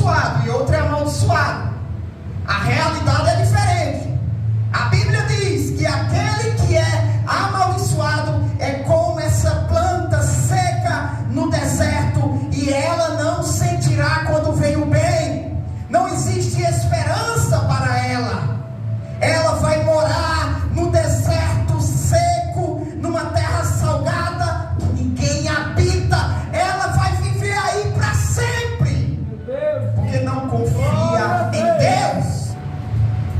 abençoado e outro é amaldiçoado. A realidade é diferente. A Bíblia diz que aquele que é amaldiçoado é como essa planta seca no deserto, e ela não sentirá quando vem o bem. Não existe esperança para ela. Ela vai morar no deserto seco, numa terra salgada que ninguém habita. Ela vai viver aí para sempre, porque não confia em Deus.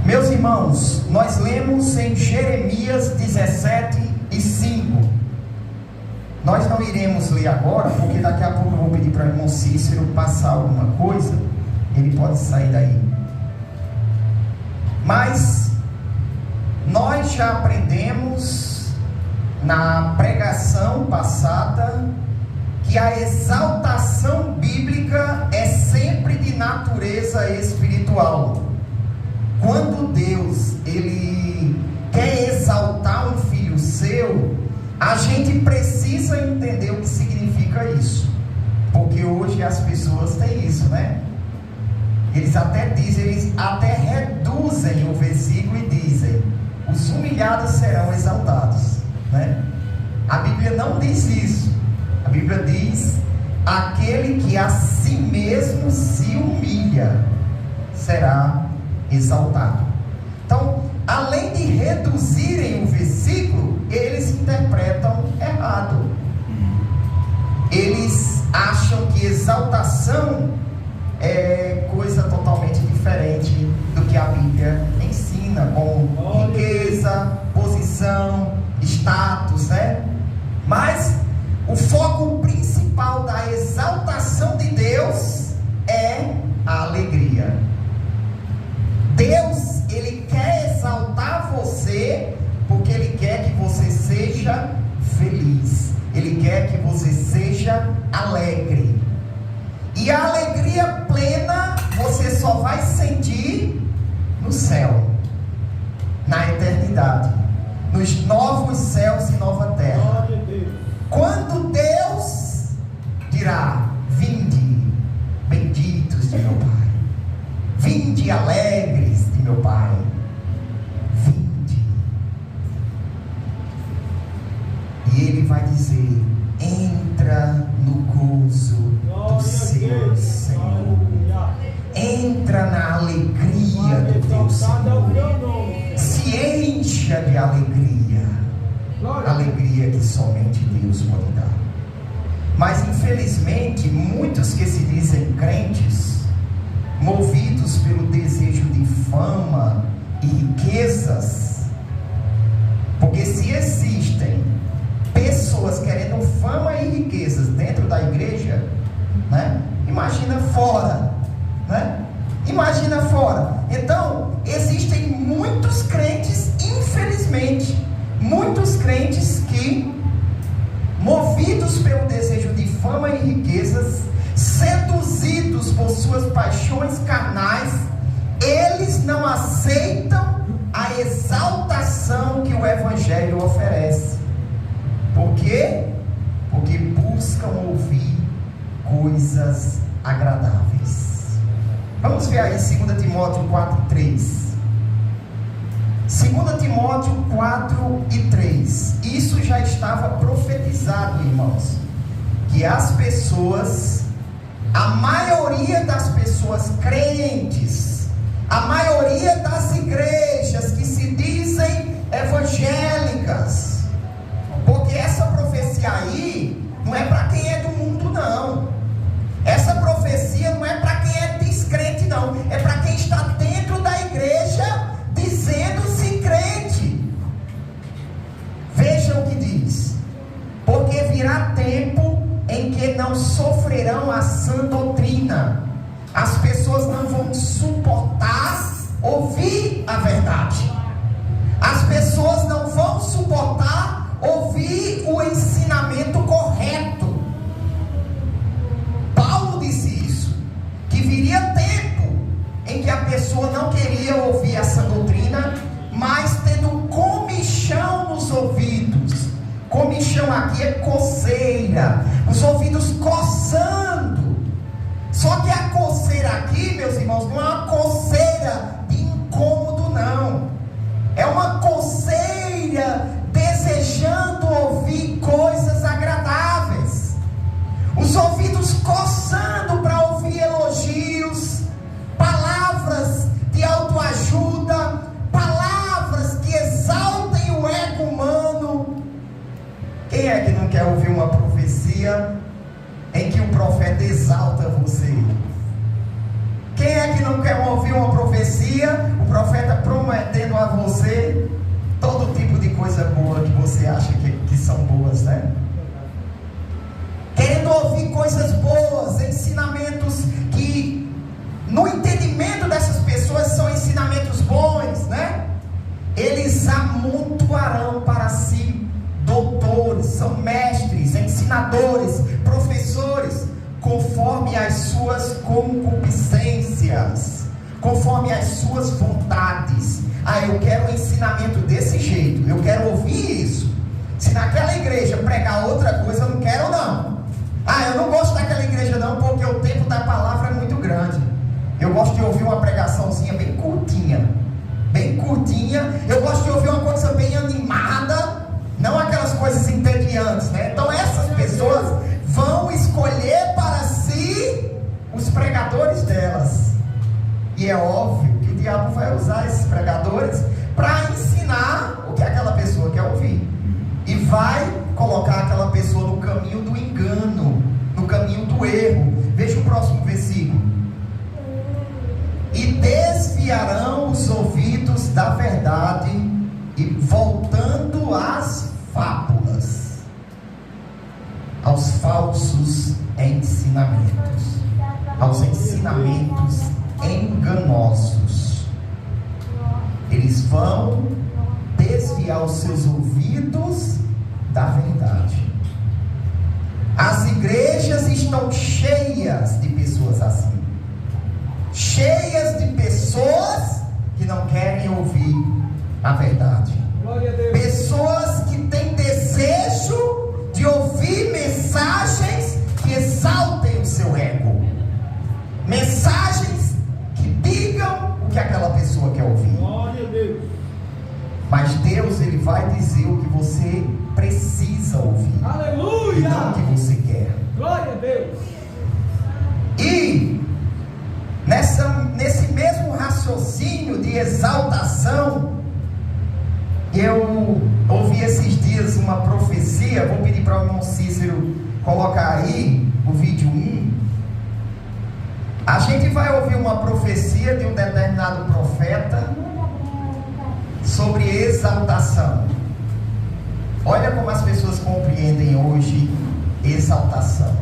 Meus irmãos, nós lemos em Jeremias 17:5. Nós não iremos ler agora, porque daqui a pouco eu vou pedir para o irmão Cícero passar alguma coisa. Ele pode sair daí. Mas nós já aprendemos na pregação passada que a exaltação bíblica é sempre de natureza espiritual. Quando Deus ele quer exaltar um filho seu, a gente precisa entender o que significa isso, porque hoje as pessoas têm isso, né? Eles até dizem, eles até reduzem o versículo e dizem: os humilhados serão exaltados, né? A Bíblia não diz isso. A Bíblia diz: aquele que a si mesmo se humilha será exaltado. Então, além de reduzirem o versículo, eles interpretam errado. Eles acham que exaltação é coisa totalmente diferente do que a Bíblia ensina, como riqueza, posição, status, né? Mas o foco principal da exaltação de Deus é a alegria. Deus, Ele quer exaltar você porque Ele quer que você seja feliz. Ele quer que você seja alegre. E a alegria plena você só vai sentir no céu, na eternidade, nos novos céus e nova terra. Quando Deus dirá: vinde, benditos de meu Pai, vinde alegres de meu Pai, vinde. E Ele vai dizer: entra no gozo do seu Senhor, entra na alegria do teu Senhor, se encha de alegria, alegria que somente Deus pode dar. Mas infelizmente muitos que se dizem crentes, movidos pelo desejo de fama e riquezas, porque se existem pessoas querendo fama e riquezas dentro da igreja, né? Imagina fora, né? Imagina fora. Então, existem muitos crentes, infelizmente, muitos crentes que, movidos pelo desejo de fama e riquezas, seduzidos por suas paixões carnais, eles não aceitam a exaltação que o Evangelho oferece. Por quê? Porque buscam ouvir coisas agradáveis. Vamos ver aí 2 Timóteo 4:3. 2 Timóteo 4:3. Isso já estava profetizado, irmãos, que as pessoas, a maioria das pessoas crentes, a maioria das igrejas que se dizem evangélicas, porque essa profecia aí não é para quem é do mundo, não. Essa profecia não é para quem é descrente, não. É para quem está dentro da igreja, dizendo-se crente. Veja o que diz: porque virá tempo em que não sofrerão a sã doutrina. As pessoas não vão suportar ouvir a verdade. As pessoas não vão suportar ouvir o ensinamento correto. Paulo disse isso, que viria tempo em que a pessoa não queria ouvir essa doutrina, mas tendo comichão nos ouvidos. Comichão aqui é coceira, os ouvidos coçando, Só que a coceira aqui, meus irmãos, não é uma coceira de incômodo, não. É uma coceira desejando ouvir coisas agradáveis. Os ouvidos coçando para ouvir elogios, palavras de autoajuda, palavras que exaltem o ego humano. Quem é que não quer ouvir uma profecia em que o profeta exalta você? Quem é que não quer ouvir uma profecia, o profeta prometendo a você todo tipo de coisa boa que você acha que são boas, né? Querendo ouvir coisas boas, ensinamentos que, no entendimento dessas pessoas, são ensinamentos bons, né? Eles amontoarão para si doutores, são mestres, ensinadores, professores, conforme as suas concupiscências, conforme as suas vontades. Eu quero um ensinamento desse jeito, eu quero ouvir isso. Se naquela igreja pregar outra coisa, eu não quero não. Eu não gosto daquela igreja não, porque o tempo da palavra é muito grande. Eu gosto de ouvir uma pregaçãozinha bem curtinha, eu gosto de ouvir uma coisa bem animada, não aquelas coisas entediantes, né? Então essas pessoas vão escolher para si os pregadores delas, e é óbvio que o diabo vai usar esses pregadores para ensinar o que aquela pessoa quer ouvir, e vai colocar aquela pessoa no caminho do engano, no caminho do erro. Veja o próximo versículo: e desviarão os ouvidos da verdade, e voltando às fábulas, aos falsos ensinamentos, aos ensinamentos enganosos. Eles vão desviar os seus ouvidos da verdade. As igrejas estão cheias de pessoas assim, cheias de pessoas que não querem ouvir a verdade, pessoas que têm desejo de ouvir mensagens que exaltem o seu ego, mensagens que digam o que aquela pessoa quer ouvir. Mas Deus, Ele vai dizer o que você precisa ouvir, aleluia, e não o que você quer. Glória a Deus. E nesse mesmo raciocínio de exaltação, eu ouvi esses dias uma profecia. Vou pedir para o irmão Cícero colocar aí o vídeo 1. A gente vai ouvir uma profecia de um determinado profeta sobre exaltação. Olha como as pessoas compreendem hoje exaltação.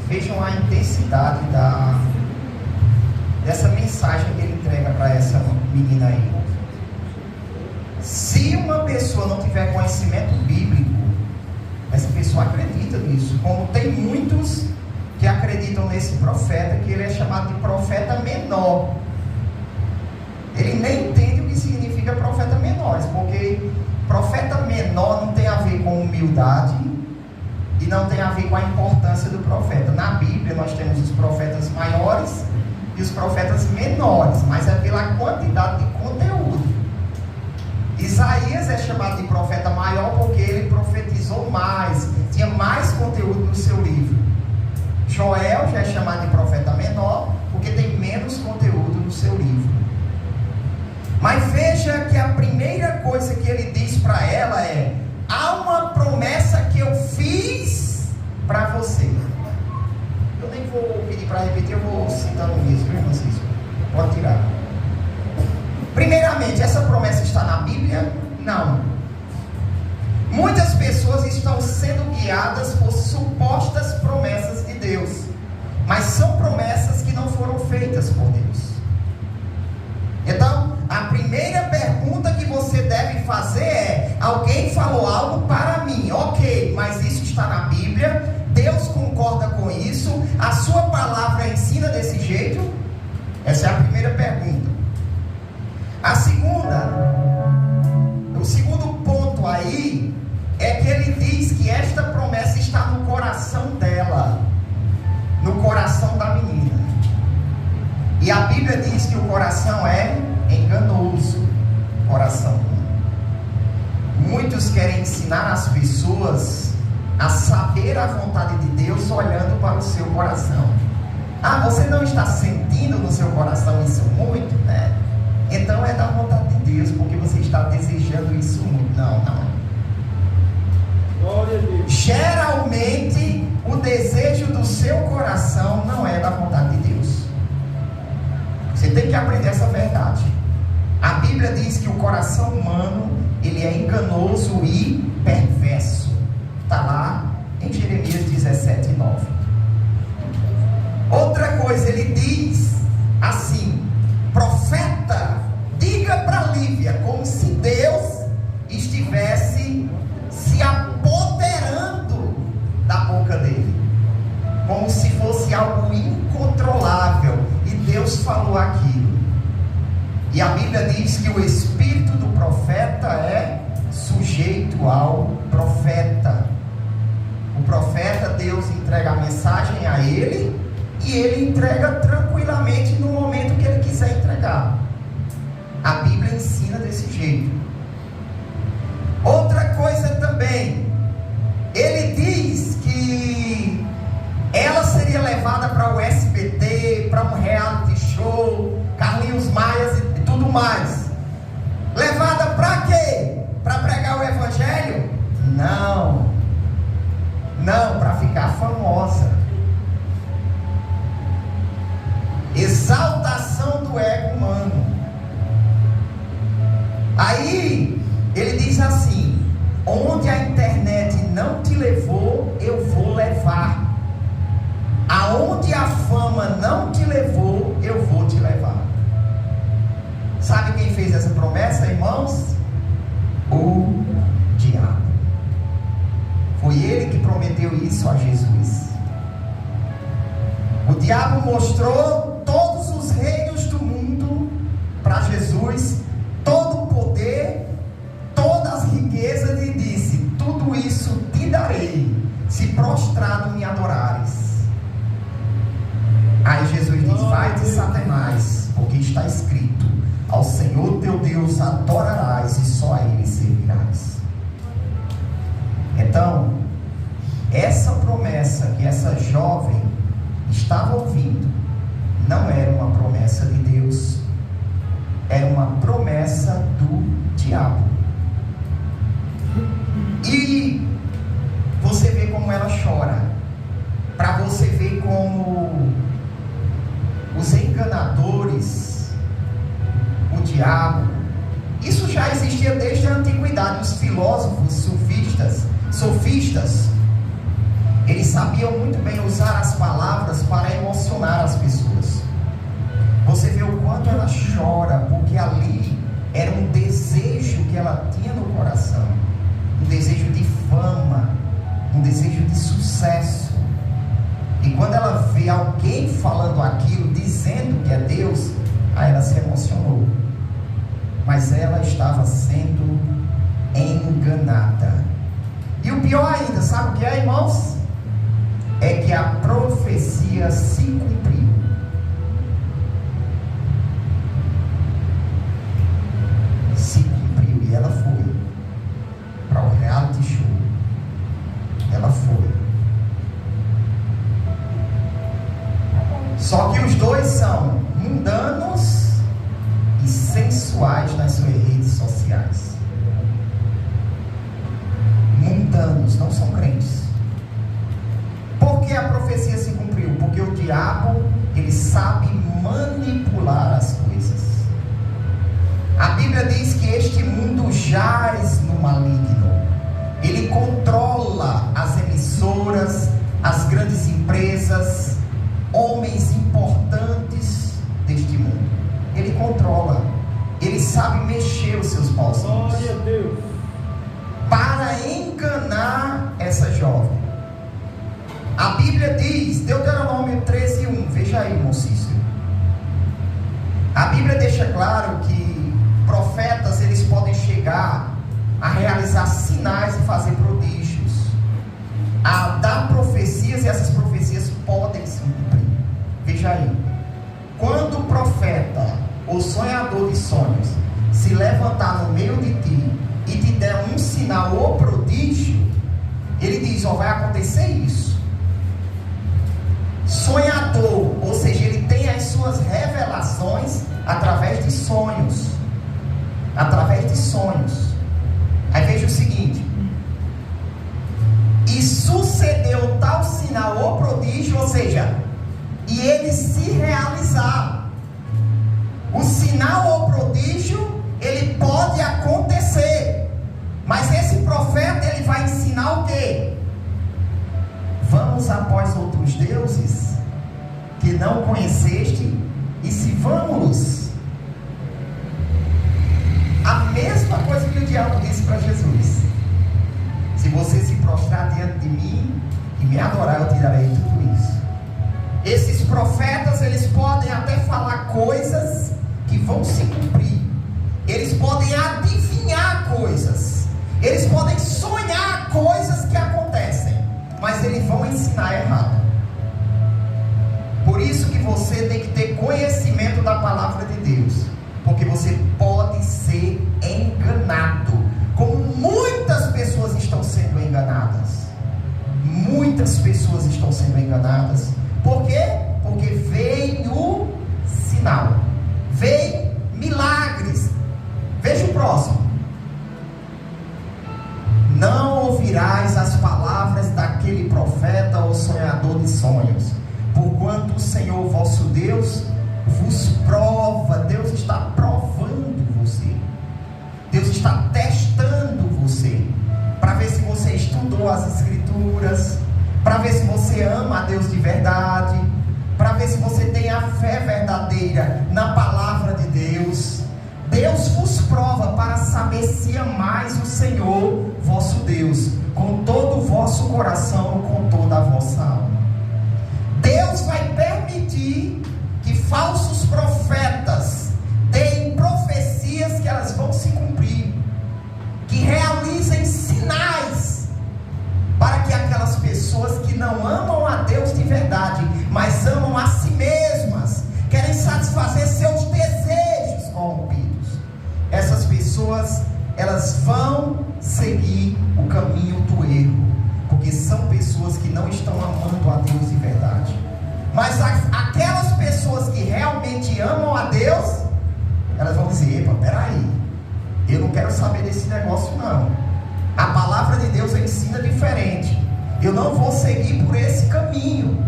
Vejam a intensidade dessa mensagem que ele entrega para essa menina aí. Se uma pessoa não tiver conhecimento bíblico, essa pessoa acredita nisso, como tem muitos que acreditam nesse profeta, que ele é chamado de profeta menor. Ele nem entende o que significa profeta menor, porque profeta menor não tem a ver com humildade, e não tem a ver com a importância do profeta. Na Bíblia nós temos os profetas maiores e os profetas menores, mas é pela quantidade de conteúdo. Isaías é chamado de profeta maior porque ele profetizou mais, tinha mais conteúdo no seu livro. Joel já é chamado de profeta menor porque tem menos conteúdo no seu livro. Mas veja que a primeira coisa que ele diz para ela é: há uma promessa que eu fiz para você. Eu nem vou pedir para repetir, eu vou citando mesmo, viu, Francisco? Pode tirar. Primeiramente, essa promessa está na Bíblia? Não. Muitas pessoas estão sendo guiadas por supostas promessas de Deus, mas são promessas que não foram feitas por Deus. Então, a primeira pergunta que você deve fazer é: alguém falou algo para mim, ok, mas isso está na Bíblia? Deus concorda com isso? A sua palavra ensina desse jeito? Essa é a primeira pergunta. A segunda, o segundo ponto aí é que ele diz que esta promessa está no coração dela, no coração da menina. E a Bíblia diz que o coração é enganoso, coração. Muitos querem ensinar as pessoas a saber a vontade de Deus olhando para o seu coração. Ah, você não está sentindo no seu coração isso muito, né? Então é da vontade de Deus, porque você está desejando isso muito. Não, não. Glória a Deus. Geralmente o desejo do seu coração não é da vontade de Deus. Você tem que aprender essa verdade. A Bíblia diz que o coração humano, ele é enganoso e perverso. Está lá em Jeremias 17:9. Outra coisa, ele diz assim: profeta, diga para Lívia, como se Deus estivesse se apoderando da boca dele, como se fosse algo incontrolável, e Deus falou aquilo. E a Bíblia diz que o espírito do profeta é sujeito ao profeta. O profeta, Deus entrega a mensagem a ele, e ele entrega tranquilamente no momento que ele quiser entregar. A Bíblia ensina desse jeito. Outra coisa também, ele diz que ela seria levada para o SBT, para um reality show, Carlinhos Maia e tudo mais. Levada para quê? Para pregar o evangelho? Não. Não, para ficar famosa. Exaltação do ego humano. Aí ele diz assim: onde a internet não te levou, eu vou levar. Aonde a fama não te levou, eu vou te levar. Sabe quem fez essa promessa, irmãos? O diabo. Foi ele que prometeu isso a Jesus. O diabo mostrou todos os reinos do mundo para Jesus, todo o poder, todas as riquezas, e disse: tudo isso te darei, se prostrado me adorares. Aí Jesus diz: vai-te, Satanás, porque está escrito: ao Senhor teu Deus adorarás e só a Ele servirás. Então, essa promessa que essa jovem estava ouvindo não era uma promessa de Deus, era uma promessa do diabo. E você vê como ela chora, para você ver como os enganadores, o diabo, isso já existia desde a antiguidade. Os filósofos sofistas, eles sabiam muito bem usar as palavras para emocionar as pessoas. Você vê o quanto ela chora, porque ali era um desejo que ela tinha no coração, um desejo de fama, um desejo de sucesso. E quando ela vê alguém falando aquilo, dizendo que é Deus, aí ela se emocionou. Mas ela estava sendo enganada. E o pior ainda, sabe o que é, irmãos? que a profecia se cumpriu. Se cumpriu, e ela foi para o reality show. Ela foi. Só que os dois são mundanos e sensuais nas suas redes sociais. Mundanos, não são crentes. Por que a profecia se cumpriu? Porque o diabo, ele sabe manipular as coisas. A Bíblia diz que este mundo jaz no maligno. Ele controla as emissoras, as grandes empresas, homens importantes deste mundo. Ele controla. Ele sabe mexer os seus pauzinhos. Glória a Deus. Para enganar essa jovem. A Bíblia diz, Deuteronômio 13:1, veja aí, irmão Cícero. A Bíblia deixa claro que profetas, eles podem chegar a realizar sinais e fazer prodígios, a dar profecias, e essas profecias podem se cumprir. Veja aí, quando o profeta ou sonhador de sonhos se levantar no meio de ti e te der um sinal ou prodígio, ele diz, ó, vai acontecer isso. Sonhador, ou seja, ele tem as suas revelações através de sonhos. Através de sonhos. Aí veja o seguinte: e sucedeu tal sinal ou prodígio, ou seja, e ele se realizar. O sinal ou prodígio, ele pode acontecer, mas esse profeta, ele vai ensinar o quê? Vamos após outros deuses que não conheceste, e se vamos. A mesma coisa que o diabo disse para Jesus: se você se prostrar diante de mim e me adorar, eu tirarei tudo isso. Esses profetas, eles podem até falar coisas que vão se cumprir. Eles podem adivinhar coisas. Eles podem sonhar coisas que acontecem, mas eles vão ensinar errado. Por isso que você tem que ter conhecimento da palavra de Deus, porque você pode ser enganado, como muitas pessoas estão sendo enganadas. Muitas pessoas estão sendo enganadas. Por quê? Porque veio sinal, veio milagres. Veja o próximo: não ouvirás as palavras daquele profeta ou sonhador de sonhos, porquanto o Senhor vosso Deus vos prova. Deus está provando você. Deus está testando você, para ver se você estudou as Escrituras, para ver se você ama a Deus de verdade, para ver se você tem a fé verdadeira na palavra de Deus. Deus vos prova para saber se amais o Senhor vosso Deus com todo o vosso coração, com toda a vossa alma. Deus vai permitir que falsos profetas deem profecias que elas vão se cumprir, que realizem sinais, para que aquelas pessoas que não amam a Deus de verdade, mas amam a si mesmas, querem satisfazer seus desejos corrompidos, essas pessoas, elas vão seguir o caminho do erro, porque são pessoas que não estão amando a Deus de verdade. Mas aquelas pessoas que realmente amam a Deus, elas vão dizer: epa, peraí, eu não quero saber desse negócio não. A palavra de Deus ensina diferente. Eu não vou seguir por esse caminho.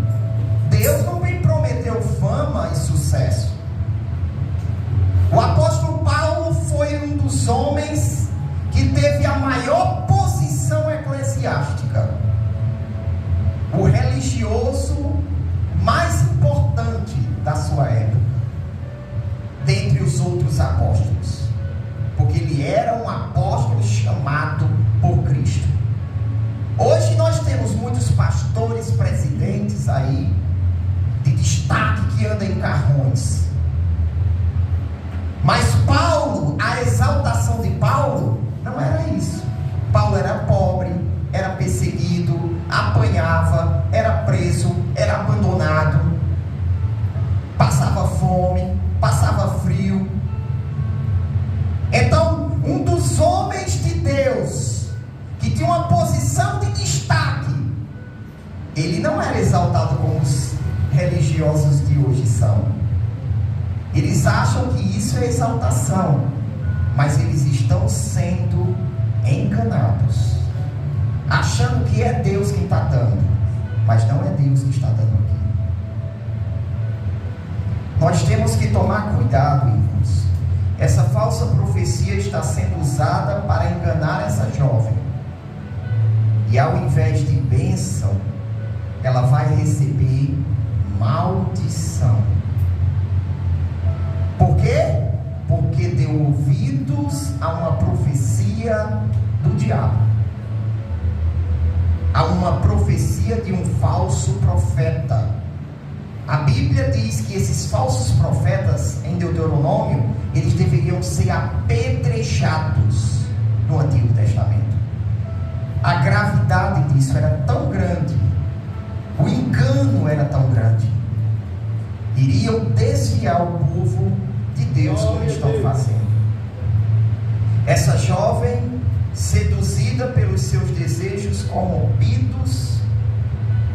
Deus não me prometeu fama e sucesso. O apóstolo Paulo foi um dos homens que teve a maior posição eclesiástica, o religioso mais importante da sua época, dentre os outros apóstolos, porque ele era um apóstolo chamado por Cristo. Hoje nós temos muitos pastores, presidentes aí, de destaque, que andam em carrões. Mas Paulo, a exaltação de Paulo não era isso. Paulo era pobre, era perseguido, apanhava, era preso, de uma posição de destaque. Ele não era exaltado como os religiosos de hoje são. Eles acham que isso é exaltação, mas eles estão sendo enganados, achando que é Deus quem está dando, mas não é Deus que está dando aqui. Nós temos que tomar cuidado, irmãos. Essa falsa profecia está sendo usada para enganar essa jovem, e ao invés de bênção, ela vai receber maldição. Por quê? Porque deu ouvidos a uma profecia do diabo, a uma profecia de um falso profeta. A Bíblia diz que esses falsos profetas, em Deuteronômio, eles deveriam ser apedrejados no Antigo Testamento. A gravidade disso era tão grande, o engano era tão grande. Iriam desviar o povo de Deus, como estão fazendo. Essa jovem, seduzida pelos seus desejos corrompidos,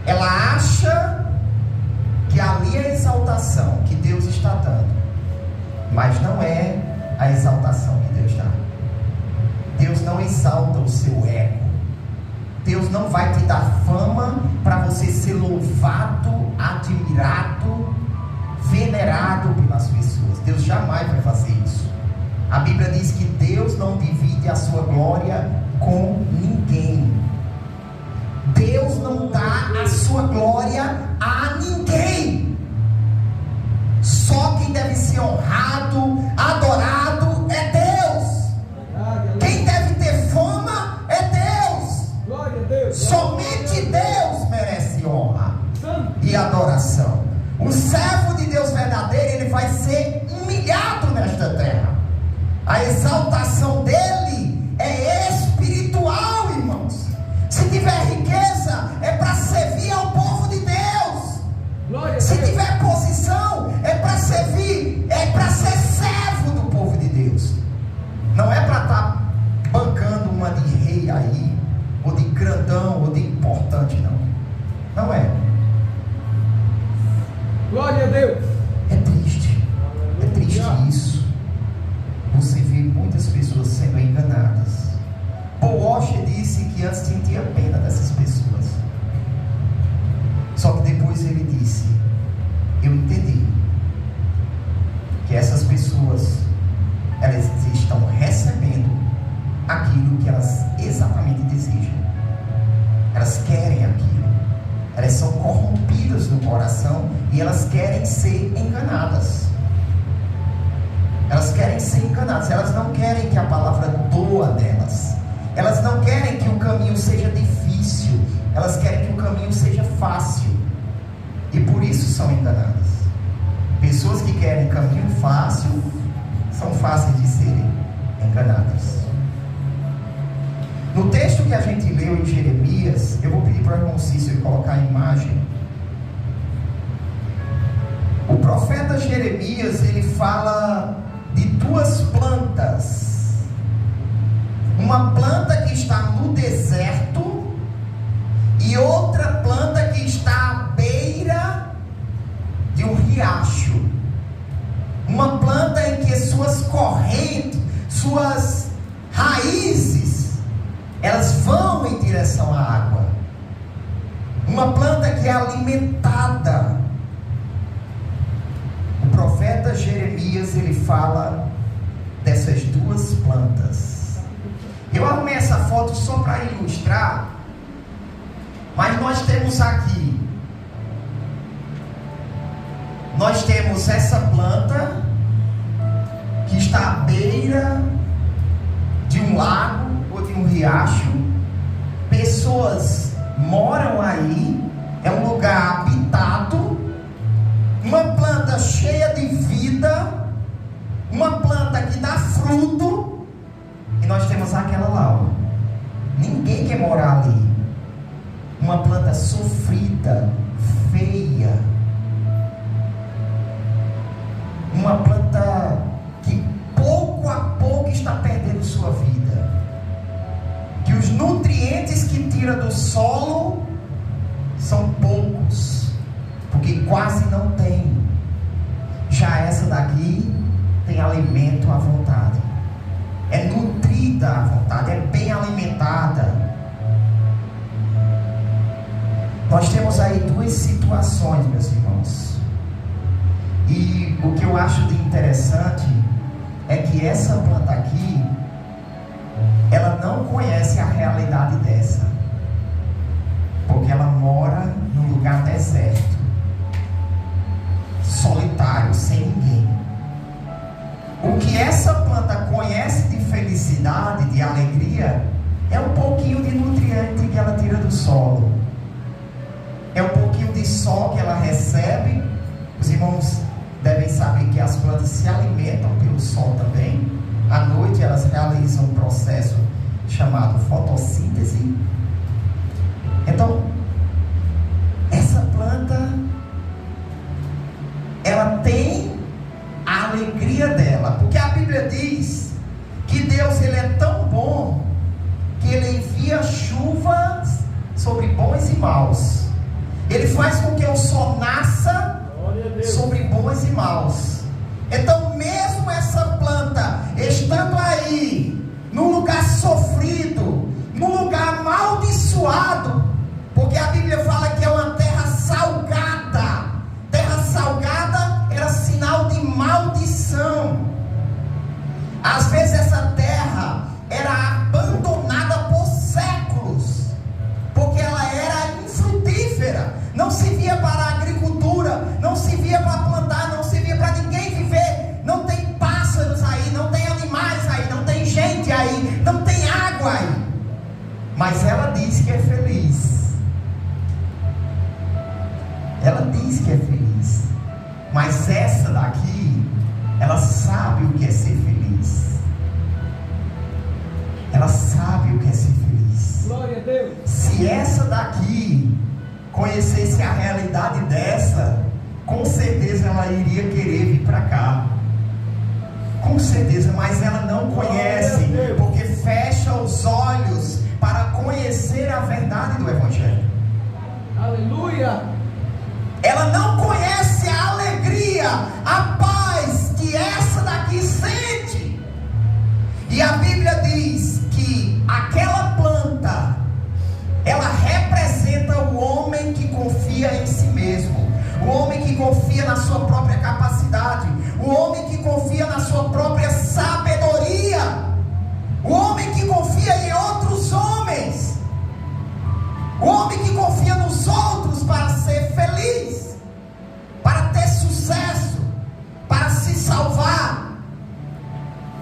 ela acha que ali é a exaltação que Deus está dando, mas não é a exaltação que Deus dá. Deus não exalta o seu ego. Deus não vai te dar fama para você ser louvado, admirado, venerado pelas pessoas. Deus jamais vai fazer isso. A Bíblia diz que Deus não divide a sua glória com ninguém. Deus não dá a sua glória a ninguém. Só quem deve ser honrado, adorado é Deus. Quem deve ter fama é Deus. Glória a Deus. Somente Deus merece honra e adoração. O servo de Deus verdadeiro, ele vai ser humilhado nesta terra. A exaltação dele é espiritual, irmãos. Se tiver riqueza, é para servir ao povo de Deus. Se tiver posição, é para servir, é para ser servo do povo de Deus. Não é para estar bancando uma de rei aí, ou de grandão, ou de importante, não. Não é. Glória a Deus. É triste isso. Você vê muitas pessoas sendo enganadas. Paul Washer disse que antes sentia pena dessas pessoas, só que depois ele disse: eu entendi que essas pessoas, elas estão recebendo aquilo que elas exatamente desejam. Elas querem aquilo. Elas são corrompidas no coração e elas querem ser enganadas. Elas querem ser enganadas. Elas não querem que a palavra doa delas. Elas não querem que o caminho seja difícil. Elas querem que o caminho seja fácil. E por isso são enganadas. Pessoas que querem caminho fácil são fáceis de serem enganadas. No texto que a gente leu em Jeremias, eu vou pedir para o irmão Cícero colocar a imagem. O profeta Jeremias, ele fala de duas plantas. Uma planta que está no deserto e outra planta que está à beira de um riacho. Uma planta em que suas correntes, suas raízes, elas vão em direção à água. Uma planta que é alimentada. O profeta Jeremias, ele fala dessas duas plantas. Eu arrumei essa foto só para ilustrar, mas nós temos aqui, nós temos essa planta que está à beira de um lago ou de um riacho. Pessoas moram aí, é um lugar habitado, uma planta cheia de vida, uma planta que dá fruto. E nós temos aquela lá, ó. Ninguém quer morar ali. Uma planta sofrida, feia, uma planta que pouco a pouco está perdendo sua vida, que os nutrientes tira do solo são poucos, porque quase não tem. Já essa daqui tem alimento à vontade, é nutrida à vontade, é bem alimentada. Nós temos aí duas situações, meus irmãos, e o que eu acho de interessante é que essa planta aqui, ela não conhece a realidade dessa, porque ela mora num lugar deserto, solitário, sem ninguém. O que essa planta conhece de felicidade, de alegria, é um pouquinho de nutriente que ela tira do solo, é um pouquinho de sol que ela recebe. Os irmãos devem saber que as plantas se alimentam pelo sol também. À noite elas realizam um processo chamado fotossíntese. Então, essa planta, ela tem a alegria dela, porque a Bíblia diz que Deus, ele é tão bom que ele envia chuvas sobre bons e maus. Ele faz com que o sol nasça sobre bons e maus. Então, mesmo essa planta estando aí, num lugar sofrido, num lugar amaldiçoado, porque a Bíblia fala que é uma terra salgada. Terra salgada era sinal de maldição. Às vezes essa terra era abandonada por séculos, porque ela era infrutífera, não servia para a agricultura, não servia para plantar, não servia para ninguém viver. Não tem pássaros aí, não tem animais aí, não tem gente aí, não tem água aí. Mas ela diz que é feliz. Ela diz que é feliz. Mas essa daqui, ela sabe o que é ser feliz. Ela sabe o que é ser feliz. Glória a Deus. Se essa daqui conhecesse a realidade dessa, com certeza ela iria querer vir para cá. Com certeza, mas ela não conhece, porque fecha os olhos para conhecer a verdade do Evangelho. Aleluia. Ela não conhece a alegria, a paz que essa daqui sente. E a Bíblia diz que aquela planta, ela representa o homem que confia em si mesmo, o homem que confia na sua própria capacidade, o homem que confia na sua própria sabedoria, o homem que confia em outros homens, o homem que confia nos outros para ser feliz, para ter sucesso, para se salvar.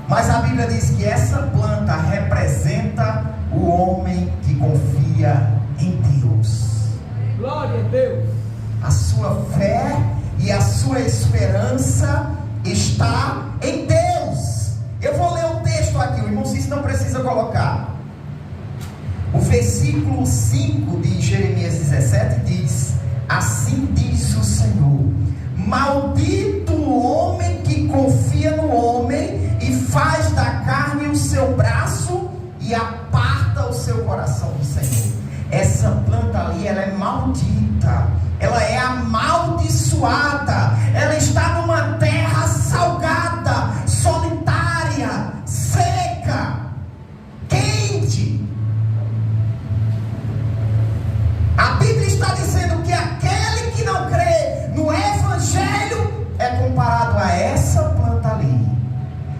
Mas a Bíblia diz que essa planta representa o homem que confia em Deus. Glória a Deus. A sua fé e a sua esperança está em Deus. Eu vou ler o texto aqui, o irmão Cícero não precisa colocar. O versículo 5 de Jeremias 17 diz: assim diz o Senhor: maldito o homem que confia no homem e faz da carne o seu braço e aparta o seu coração do Senhor. Essa planta ali, ela é maldita, ela é amaldiçoada, ela está numa terra salgada, solitária, seca, quente. A Bíblia está dizendo que aquele que não crê no Evangelho é comparado a essa planta ali.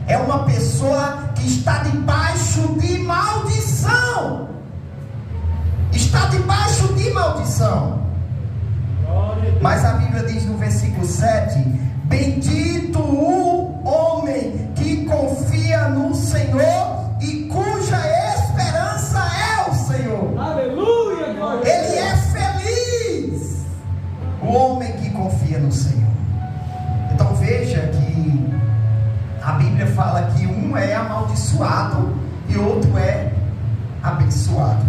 É uma pessoa que está debaixo de maldição. Está debaixo de maldição. Mas a Bíblia diz no versículo 7: bendito o homem que confia no Senhor e cuja esperança é o Senhor. Aleluia. Ele é feliz, o homem que confia no Senhor. Então veja que a Bíblia fala que um é amaldiçoado e outro é abençoado.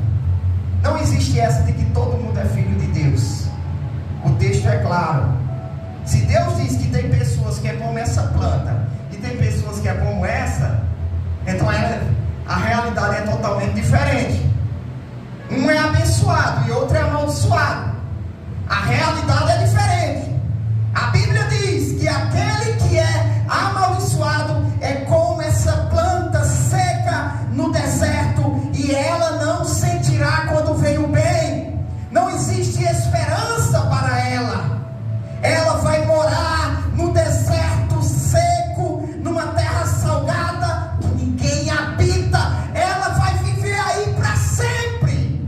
Não existe essa de que todo mundo é filho de Deus. O texto é claro. Se Deus diz que tem pessoas que é como essa planta e tem pessoas que é como essa, então a realidade é totalmente diferente. Um é abençoado amaldiçoado. A realidade é diferente. A Bíblia diz que aquele que é amaldiçoado é como essa planta seca no deserto, e ela não sentirá quando vem o bem. Não existe esperança para ela. Ela vai morar no deserto seco, numa terra salgada que ninguém habita. Ela vai viver aí para sempre,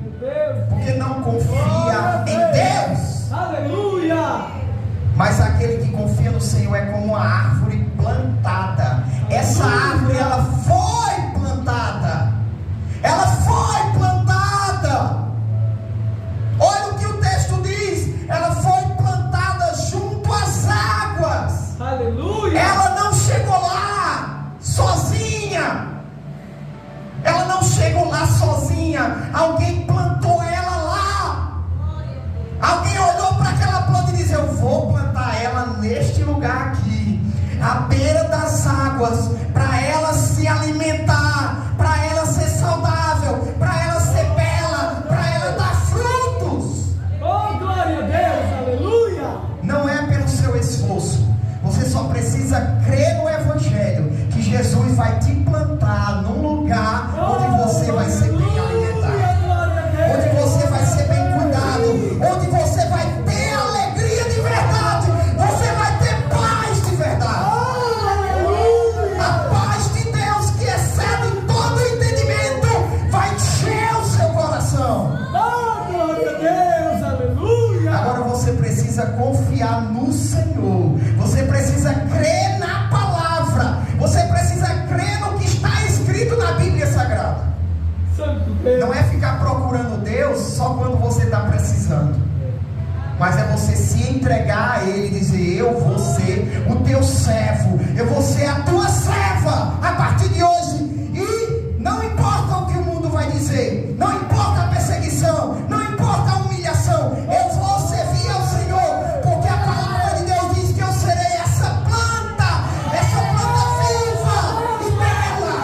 porque não confia em Deus. Aleluia! Mas aquele que confia no Senhor é como uma árvore plantada. Essa árvore, ela foi plantada. Ela foi plantada. Olha o que o texto diz. Ela foi plantada junto às águas. Aleluia! Ela não chegou lá sozinha. Ela não chegou lá sozinha. Alguém plantou ela lá. Alguém olhou para aquela planta e disse: eu vou plantar ela neste lugar aqui, à beira das águas, para ela se alimentar, para ela ser saudável, para ela ser bela, para ela dar frutos. Oh, glória a Deus! Aleluia! Não é pelo seu esforço. Você só precisa crer no Evangelho, que Jesus vai te plantar num lugar onde você vai ser bem alimentado, onde você vai ser bem cuidado, onde você vai ter alegria de verdade, você vai ter paz de verdade. A paz de Deus, que excede todo entendimento, vai encher o seu coração. Oh, glória a Deus! Aleluia! Agora você precisa confiar no Senhor. Você precisa crer na palavra. Você precisa crer no que está escrito na Bíblia Sagrada. Santo Deus! Não é ficar procurando Deus só quando você está precisando, mas é você se entregar a Ele e dizer: eu vou ser o teu servo, eu vou ser a tua serva a partir de hoje. E não importa o que o mundo vai dizer, não importa a perseguição, não importa a humilhação, eu vou servir ao Senhor, porque a palavra de Deus diz que eu serei essa planta viva e bela.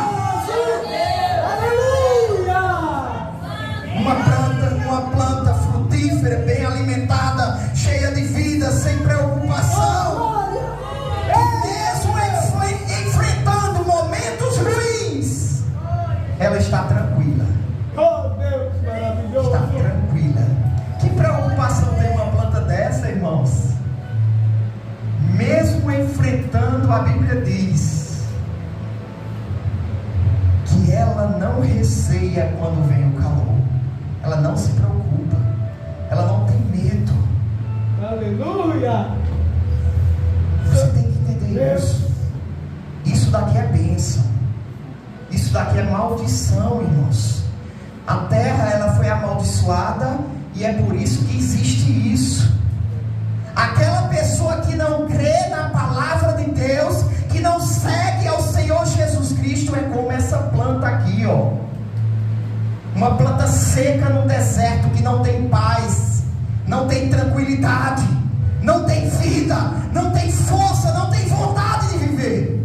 Uma planta frutífera, bem alimentada, cheia de vida, sem preocupação. E mesmo enfrentando momentos ruins, ela está tranquila. Oh, Deus maravilhoso! Está tranquila. Que preocupação tem uma planta dessa, irmãos? Mesmo enfrentando, a Bíblia diz que ela não receia quando vem o calor. Ela não se preocupa. Ela não tem medo. Aleluia! Você tem que entender isso. Isso daqui é bênção. Isso daqui é maldição, irmãos. A terra, ela foi amaldiçoada, e é por isso que existe isso. Aquela pessoa que não crê na palavra de Deus, que não segue ao Senhor Jesus Cristo, é como essa planta aqui, ó. Uma planta seca no deserto, que não tem paz, não tem tranquilidade, não tem vida, não tem força, não tem vontade de viver.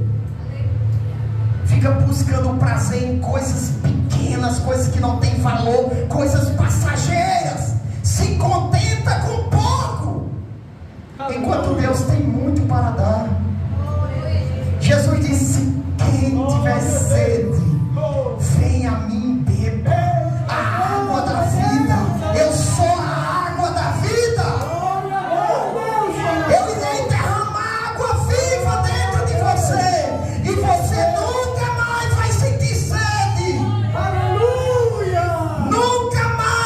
Fica buscando prazer em coisas pequenas, coisas que não têm valor, coisas passageiras. Se contenta com pouco, enquanto Deus tem muito para dar. Jesus disse: quem tiver sede, venha a mim e beba a água da vida. Eu sou a água da vida. Eu irei derramar água viva dentro de você, e você nunca mais vai sentir sede. Aleluia! Nunca mais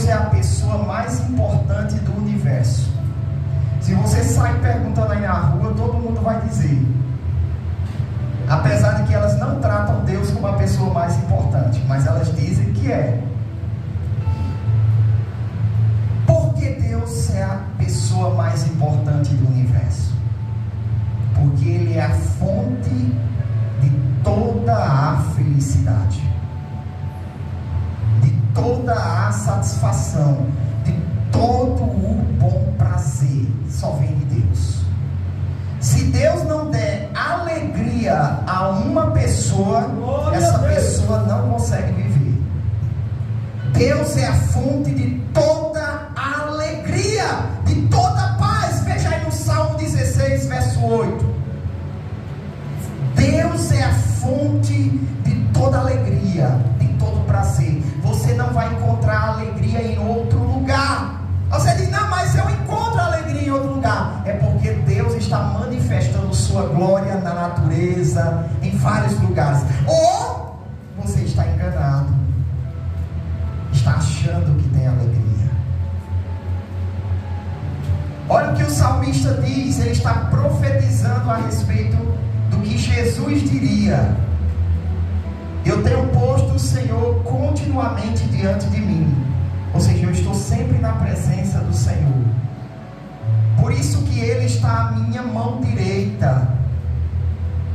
Deus é a pessoa mais importante do universo. Se você sai perguntando aí na rua, todo mundo vai dizer. Apesar de que elas não tratam Deus como a pessoa mais importante, mas elas dizem que é. Porque Deus é a pessoa mais importante do universo. Porque Ele é a fonte de toda a felicidade, de toda a satisfação, de todo o bom prazer. Só vem de Deus. Se Deus não der alegria a uma pessoa, essa pessoa não consegue viver. Deus é a fonte de toda a alegria, de toda a paz. Veja aí no Salmo 16, verso 8. Deus é a fonte de toda alegria, de todo prazer. Você não vai encontrar alegria em outro lugar. Você diz, não, mas eu encontro alegria em outro lugar. É porque Deus está manifestando sua glória na natureza, em vários lugares. Ou você está enganado, está achando que tem alegria. Olha o que o salmista diz. Ele está profetizando a respeito do que Jesus diria. Eu tenho posto o Senhor continuamente diante de mim. Ou seja, eu estou sempre na presença do Senhor. Por isso que Ele está à minha mão direita.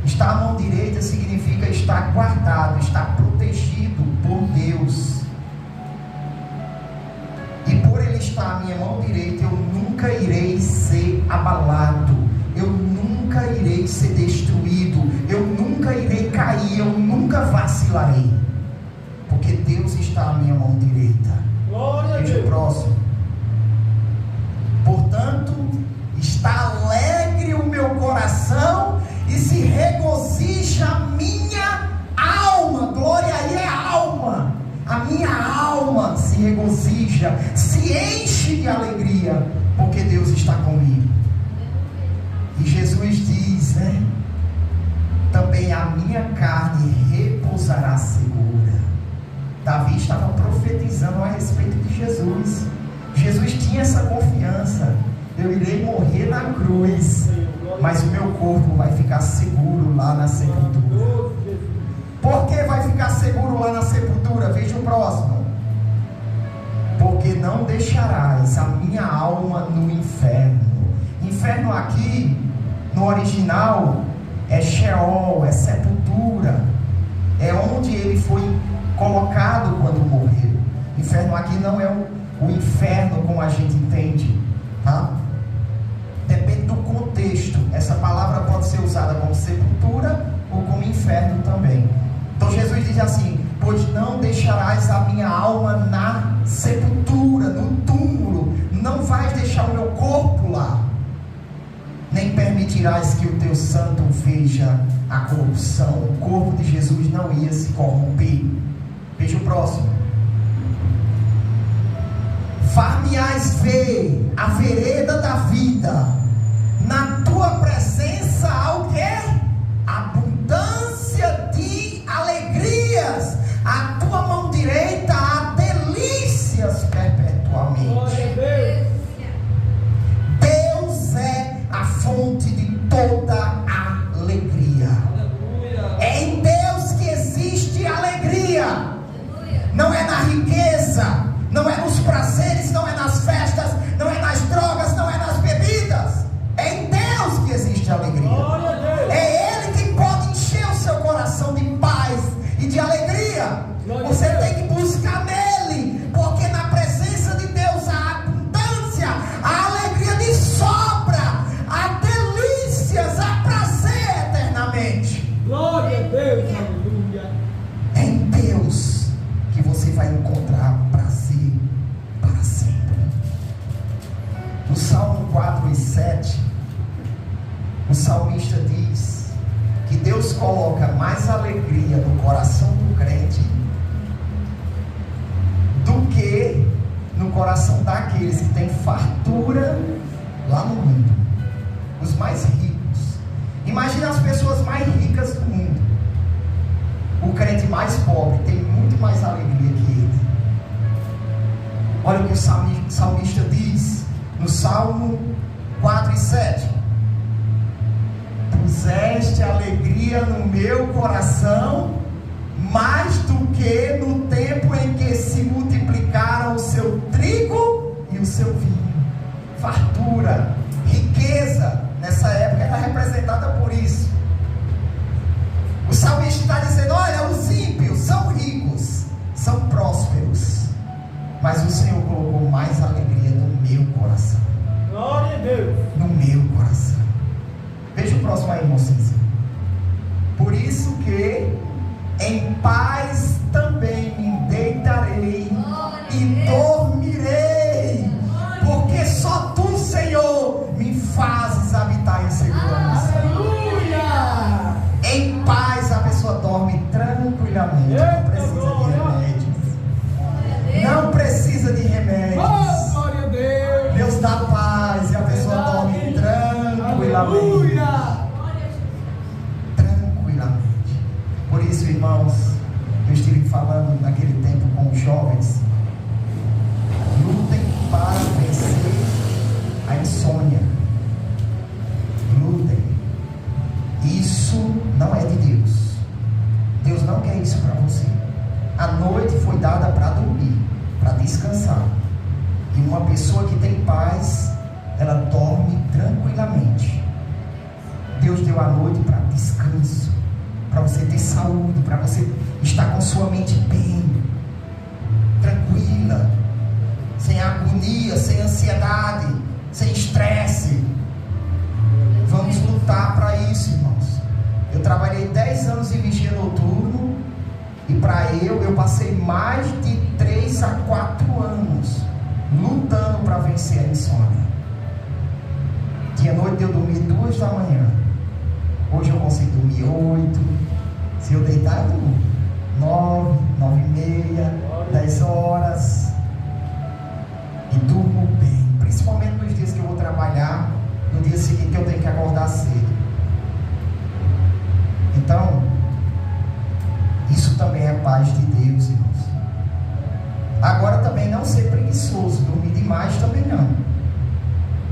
Estar à mão direita significa estar guardado, estar protegido por Deus. E por Ele estar à minha mão direita, eu nunca irei ser abalado. Eu nunca irei ser destruído. Eu nunca irei cair. Eu nunca vacilarei. Porque Deus está à minha mão direita. Veja o próximo. Portanto, está alegre o meu coração e se regozija a minha alma. Glória aí é a alma. A minha alma se regozija, se enche de alegria, porque Deus está comigo. E Jesus diz, né? Também a minha carne repousará segura. Davi estava profetizando a respeito de Jesus. Jesus tinha essa confiança. Eu irei morrer na cruz, mas o meu corpo vai ficar seguro lá na sepultura. Por que vai ficar seguro lá na sepultura? Veja o próximo. Porque não deixarás a minha alma no inferno. Inferno aqui, no original, é Sheol, é sepultura. É onde ele foi colocado quando morreu. Inferno aqui não é o inferno como a gente entende, tá? Depende do contexto. Essa palavra pode ser usada como sepultura ou como inferno também. Então Jesus diz assim: pois não deixarás a minha alma na sepultura, no túmulo. Não vais deixar o meu corpo lá, nem permitirás que o teu santo veja a corrupção. O corpo de Jesus não ia se corromper. Veja o próximo. Far-me-ás ver a vereda da vida, na tua presença há o quê? Abundância de alegrias, a tua mão direita há delícias perpetuamente. Deus é a fonte de toda a alegria. É em Deus que existe alegria. Não é na riqueza, não é nos prazeres, não é nas festas, não é nas drogas, não é nas bebidas. É em Deus que existe alegria. É Ele quem pode encher o seu coração de paz e de alegria. Você tem que buscar nele, porque na presença de Deus há abundância, há alegria de sobra, há delícias, há prazer eternamente. Glória a Deus, aleluia. É em Deus que você vai encontrar prazer para sempre. No Salmo 4 e 7, o salmista diz que Deus coloca mais alegria no coração do crente do que no coração daqueles que têm fartura lá no mundo. Os mais ricos. Imagina as pessoas mais ricas do mundo. O crente mais pobre tem muito mais alegria que ele. Olha o que o salmista diz no Salmo 4 e 7. Puseste alegria no meu coração, mais do que no tempo em que se multiplicaram o seu trigo e o seu vinho. Fartura, riqueza, nessa época era representada por isso. O salmista está dizendo: olha, os ímpios são ricos, são prósperos, mas o Senhor colocou mais alegria no meu coração. Glória a Deus. No meu coração. Veja o próximo aí, mocinho. Por isso que em paz também me deitarei e dormirei, porque só tu, Senhor, me fazes habitar em segurança. Aleluia! Em paz a pessoa dorme tranquilamente. Não precisa de remédios. Não precisa de remédios. Oh, glória a Deus! Deus dá paz e a pessoa dorme tranquilamente. Tranquilamente. Por isso, irmãos, eu estive falando naquele tempo com os jovens: lutem para vencer a insônia. Lutem. Isso não é de Deus. Deus não quer isso para você. A noite foi dada para dormir, para descansar. E uma pessoa que tem paz, ela dorme tranquilamente. Deus deu a noite para descanso, para você ter saúde, para você estar com sua mente bem, tranquila, sem agonia, sem ansiedade, sem estresse. Vamos lutar para isso, irmãos. Eu trabalhei 10 anos em vigia noturno, e para eu passei mais de 3 a 4 anos lutando para vencer a insônia. Tinha noite de eu dormir 2 da manhã. Hoje eu consigo dormir 8. Se eu deitar, eu durmo 9, 9 e meia, 10 horas. E durmo bem, principalmente nos dias que eu vou trabalhar. No dia seguinte eu tenho que acordar cedo. Então, isso também é paz de Deus, irmãos. Agora também não ser preguiçoso. Dormir demais também não.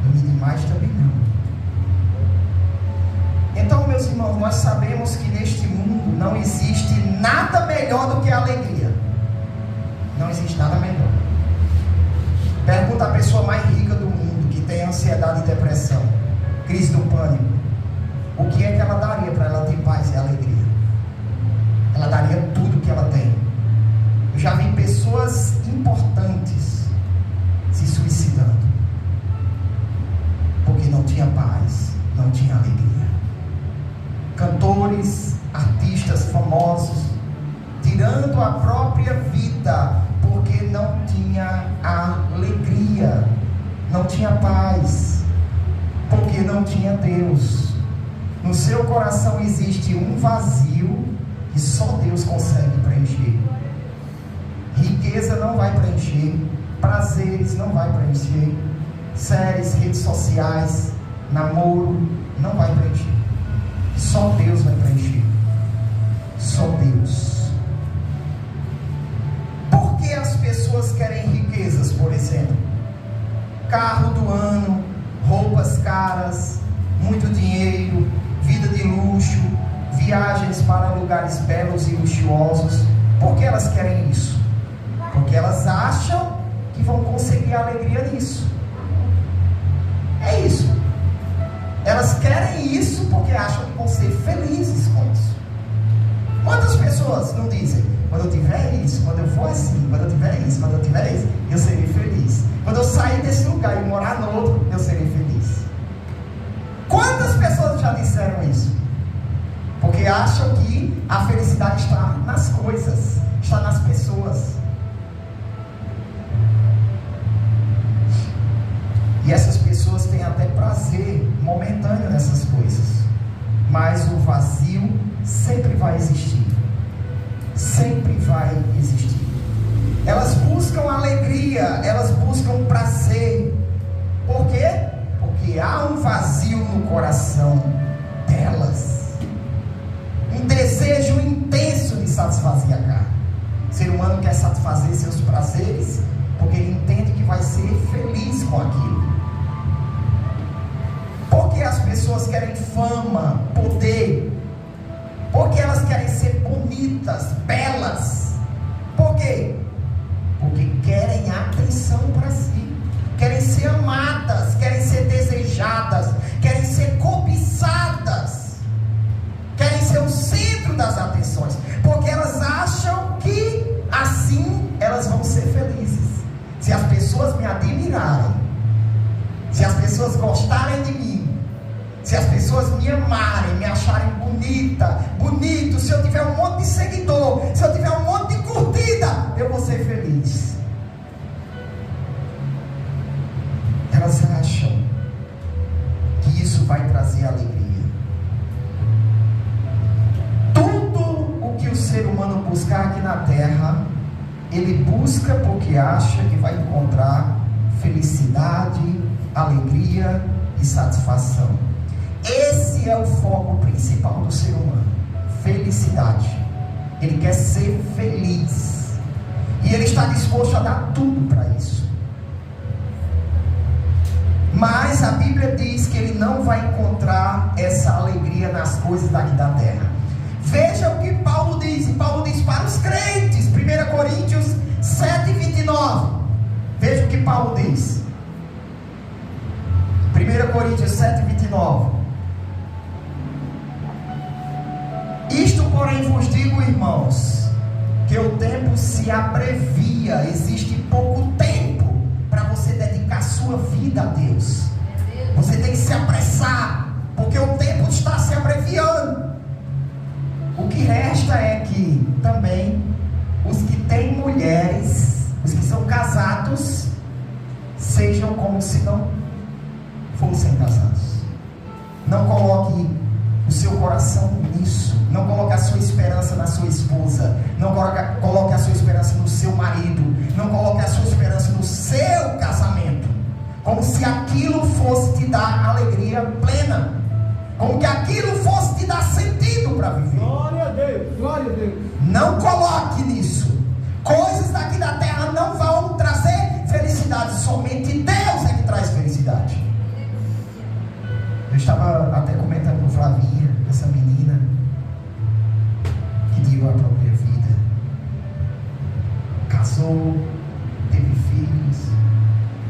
Dormir demais também não. Então, meus irmãos, nós sabemos que neste mundo não existe nada melhor do que a alegria. Não existe nada melhor. Pergunta a pessoa mais rica do mundo, que tem ansiedade e depressão, crise do pânico, o que é que ela daria para ela ter paz e alegria? Ela daria tudo que ela tem. Eu já vi pessoas importantes se suicidando, porque não tinha paz, não tinha alegria. Cantores, artistas famosos, tirando a própria vida, porque não tinha alegria, não tinha paz, porque não tinha Deus. No seu coração existe um vazio que só Deus consegue preencher. Riqueza não vai preencher, prazeres não vai preencher, séries, redes sociais, namoro não vai preencher. Só Deus vai preencher. Só Deus. Por que as pessoas querem riquezas, por exemplo? Carro do ano, roupas caras, muito dinheiro, vida de luxo, viagens para lugares belos e luxuosos. Por que elas querem isso? Porque elas acham que vão conseguir a alegria nisso. É isso. Elas querem isso porque acham que vão ser felizes com isso. Quantas pessoas não dizem: quando eu tiver isso, quando eu for assim, quando eu tiver isso, quando eu tiver isso, eu serei feliz. Quando eu sair desse lugar e morar no outro, eu serei feliz. Quantas pessoas já disseram isso? Porque acham que a felicidade está nas coisas, está nas pessoas. E essas pessoas têm até prazer momentâneo nessas coisas, mas o vazio sempre vai existir. Sempre vai existir. Elas buscam alegria, elas buscam prazer. Por quê? Porque há um vazio no coração delas, um desejo intenso de satisfazer a carne. O ser humano quer satisfazer seus prazeres Porque ele entende que vai ser feliz com aquilo. Porque as pessoas querem fama, poder. Porque elas querem ser bonitas, belas. Por quê? Porque querem atenção para si. Querem ser amadas, querem ser desejadas, querem ser cobiçadas. Querem ser o centro das atenções. Porque elas acham que assim elas vão ser felizes. Se as pessoas me admirarem, se as pessoas gostarem de mim, se as pessoas me amarem, me acharem bonito, se eu tiver um monte de seguidor, se eu tiver um monte de curtida, eu vou ser feliz. Elas acham que isso vai trazer alegria. Tudo o que o ser humano buscar aqui na terra, ele busca porque acha que vai encontrar felicidade, alegria e satisfação. Esse é o foco principal do ser humano: felicidade. Ele quer ser feliz e ele está disposto a dar tudo para isso. Mas a Bíblia diz que ele não vai encontrar essa alegria nas coisas daqui da terra. Veja o que Paulo diz. E Paulo diz para os crentes, 1 Coríntios 7:29. Veja o que Paulo diz. 1 Coríntios 7:29. Isto, porém, vos digo, irmãos, que o tempo se abrevia. Existe pouco tempo para você dedicar sua vida a Deus. Você tem que se apressar, porque o tempo está se abreviando. O que resta é que também os que têm mulheres, os que são casados, sejam como se não fossem casados. Não coloque o seu coração nisso. Não coloque a sua esperança na sua esposa. Não coloque a sua esperança no seu marido. Não coloque a sua esperança no seu casamento, como se aquilo fosse te dar alegria plena, como que aquilo fosse te dar sentido para viver. Glória a Deus, glória a Deus. Não coloque nisso. Coisas daqui da terra não vão trazer felicidade. Somente Deus é que traz felicidade. Eu estava até comentando com Flavinha, essa menina que deu a própria vida, casou, teve filhos,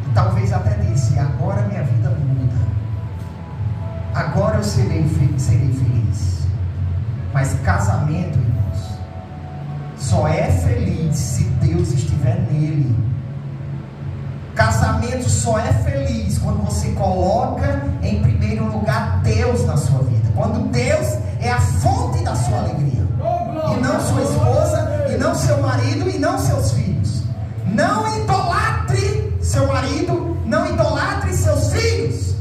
e talvez até disse: agora minha vida muda, agora eu serei feliz. Mas casamento, irmãos, só é feliz se Deus estiver nele. Casamento só é feliz quando você coloca em primeiro lugar Deus na sua vida. Quando Deus é a fonte da sua alegria, e não sua esposa, e não seu marido, e não seus filhos. Não idolatre seu marido, não idolatre seus filhos,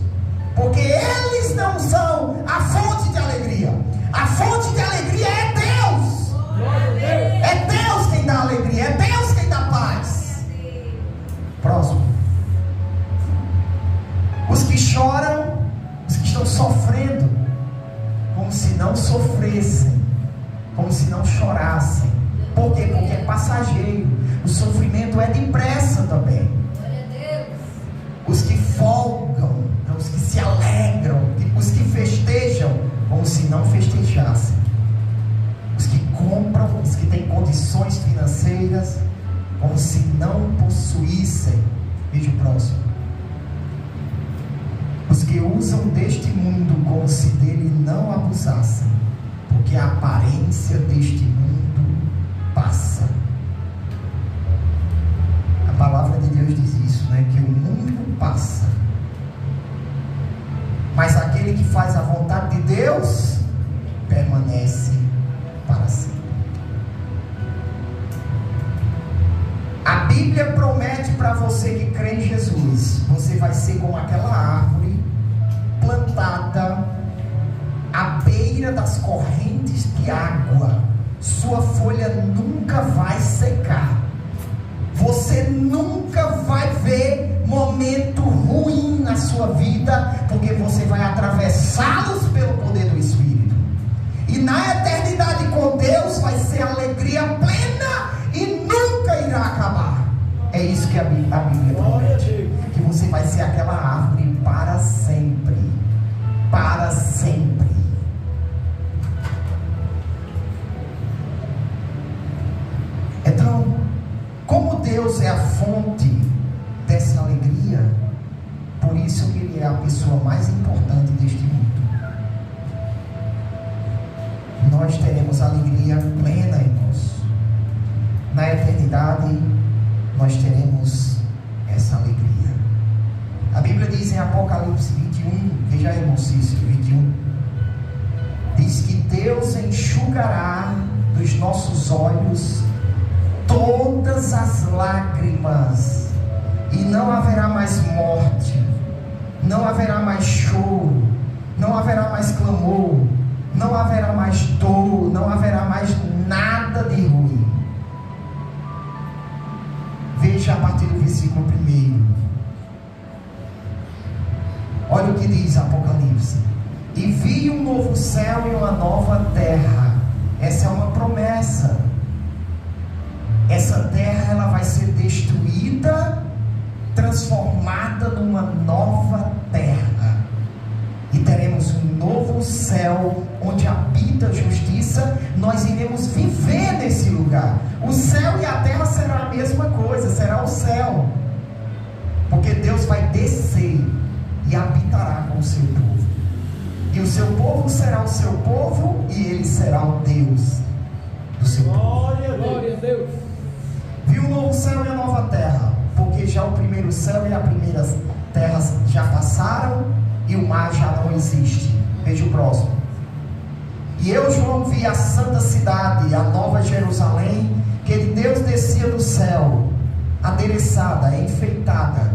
porque eles não são a fonte de alegria. A fonte de alegria é Deus. É Deus quem dá alegria, é Deus quem dá paz. Próximo. Os que choram, os que estão sofrendo, como se não sofressem, como se não chorassem. Por quê? Porque é passageiro. O sofrimento é depressa também. Os que folgam, os que se alegram, os que festejam, como se não festejassem. Os que compram, os que têm condições financeiras, como se não possuíssem. Veja o próximo. Os que usam deste mundo como se dele não abusassem, porque a aparência deste mundo passa. A palavra de Deus diz isso, né? Que o mundo passa, mas aquele que faz a vontade de Deus permanece para sempre. A Bíblia promete para você que crê em Jesus, você vai ser como aquela árvore plantada à beira das correntes de água. Sua folha nunca vai secar. Você nunca vai ver momento ruim na sua vida, porque você vai atravessá-los pelo poder do Espírito. E na eternidade com Deus vai ser alegria plena e nunca irá acabar. É isso que a Bíblia promete. Que você vai ser aquela árvore para sempre. Para sempre. Então, como Deus é a fonte dessa alegria, por isso que Ele é a pessoa mais importante deste mundo. Nós teremos alegria plena em nós. Na eternidade, nós teremos essa alegria. A Bíblia diz em Apocalipse 21, veja aí, Mocício, 21, diz que Deus enxugará dos nossos olhos todas as lágrimas, e não haverá mais morte, não haverá mais choro, não haverá mais clamor, não haverá mais dor, não haverá mais nada de ruim. Veja a partir do versículo 1. Olha o que diz Apocalipse: e vi um novo céu e uma nova terra. Essa é uma promessa. Essa terra, ela vai ser destruída, transformada numa nova terra, e teremos um novo céu onde habita a justiça. Nós iremos viver nesse lugar. O céu e a terra será a mesma coisa, será o céu, porque Deus vai descer e habitará com o seu povo, e o seu povo será o seu povo, e ele será o Deus do seu povo. Glória a Deus. Vi um novo céu e a nova terra, porque já o primeiro céu e a primeira terra já passaram, e o mar já não existe. Veja o próximo. E eu, João, vi a santa cidade, a nova Jerusalém, que de Deus descia do céu, adereçada, enfeitada,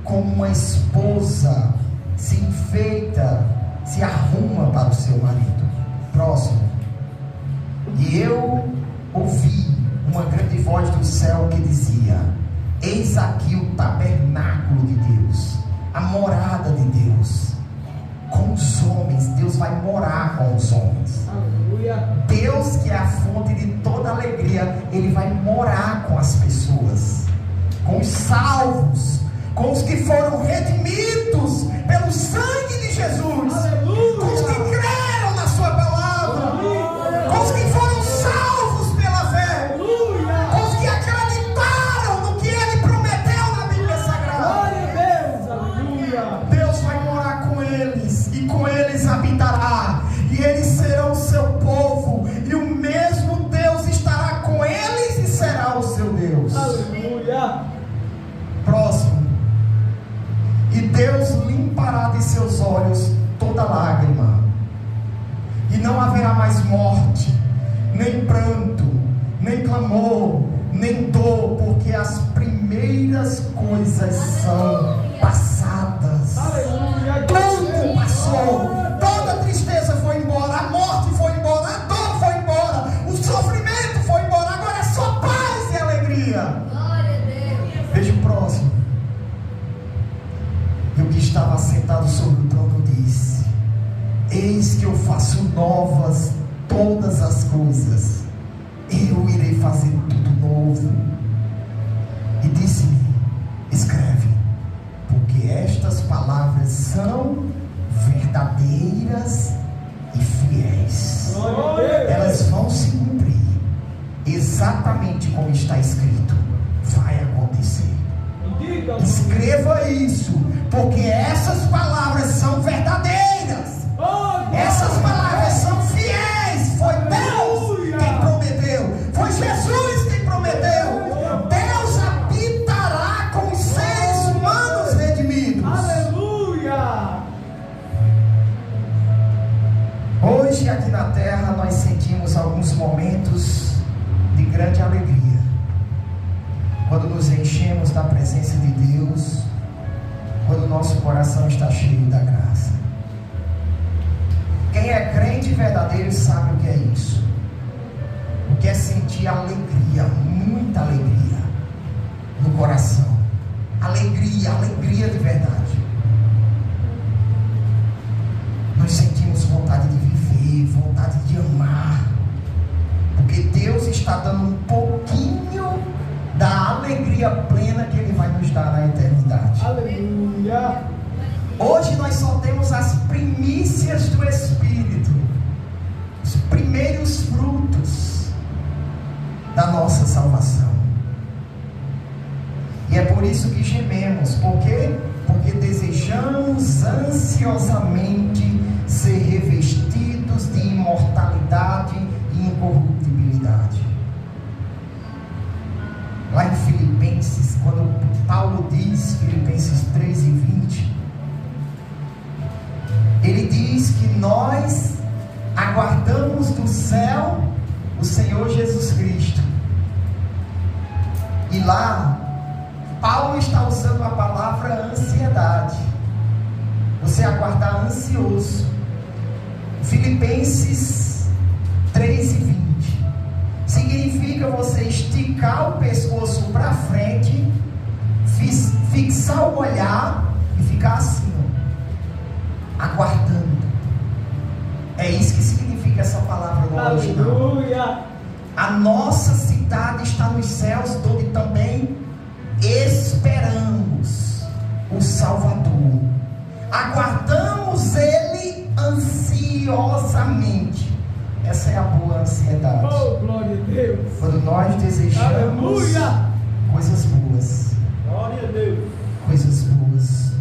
como uma esposa se enfeita, se arruma para o seu marido. Próximo. E eu ouvi uma grande voz do céu que dizia: eis aqui o tabernáculo de Deus, a morada de Deus com os homens. Deus vai morar com os homens. Aleluia. Deus, que é a fonte de toda alegria, Ele vai morar com as pessoas, com os salvos, com os que foram redimidos pelo sangue de Jesus. Aleluia. Com os que creram na sua palavra. Aleluia. Com os que foram salvos pela fé. Aleluia. Com os que acreditaram no que Ele prometeu na Bíblia Sagrada. Glória a Deus. Aleluia. Deus vai morar com eles, e com eles habitará, e eles serão o seu povo, e o mesmo Deus estará com eles e será o seu Deus. Aleluia. Próximo. E Deus limpará de seus olhos toda lágrima, e não haverá mais morte, nem pranto, nem clamor, nem dor, porque as primeiras coisas são passadas. Aleluia. Tudo passou, toda a tristeza foi embora, a morte foi embora, a dor foi embora, o sofrimento foi embora. Agora é só paz e alegria. Glória a Deus. Veja o próximo. E o que estava sentado sobre o trono disse: eis que eu faço novas todas as coisas, eu irei fazer tudo novo. E disse-me: escreve, porque estas palavras são verdadeiras e fiéis. Glória a Deus. Elas vão se cumprir exatamente como está escrito. Vai acontecer. Diga. Escreva isso, porque essas palavras são verdadeiras. Oh, Essas palavras são fiéis. Foi Deus quem prometeu, foi Jesus quem prometeu. Deus habitará com os seres humanos redimidos. aleluia. Hoje aqui na terra nós sentimos alguns momentos de grande alegria, quando nos enchemos da presença de Deus, quando o nosso coração está cheio da graça. Quem é crente verdadeiro sabe o que é isso, o que é sentir alegria, muita alegria no coração, alegria de verdade. Nós sentimos vontade de viver, vontade de amar, porque Deus está dando um pouquinho da alegria alegria plena que Ele vai nos dar na eternidade. Aleluia. Hoje nós só temos as primícias do Espírito, os primeiros frutos da nossa salvação. E é por isso que gememos. Por quê? Porque desejamos ansiosamente ser revestidos de imortalidade e incorruptibilidade. Lá em Filipenses, quando Paulo diz, Filipenses 3:20, ele diz que nós aguardamos do céu o Senhor Jesus Cristo. E lá, Paulo está usando a palavra ansiedade. Você aguardar ansioso. Filipenses 3:20 significa você esticar o pescoço para frente, fixar o olhar e ficar assim, aguardando. É isso que significa essa palavra no original. Aleluia. A nossa cidade está nos céus, onde também esperamos o Salvador. Aguardamos Ele ansiosamente. Essa é a boa ansiedade. Oh, glória a Deus. Quando nós desejamos Aleluia. coisas boas. Glória a Deus. Coisas boas.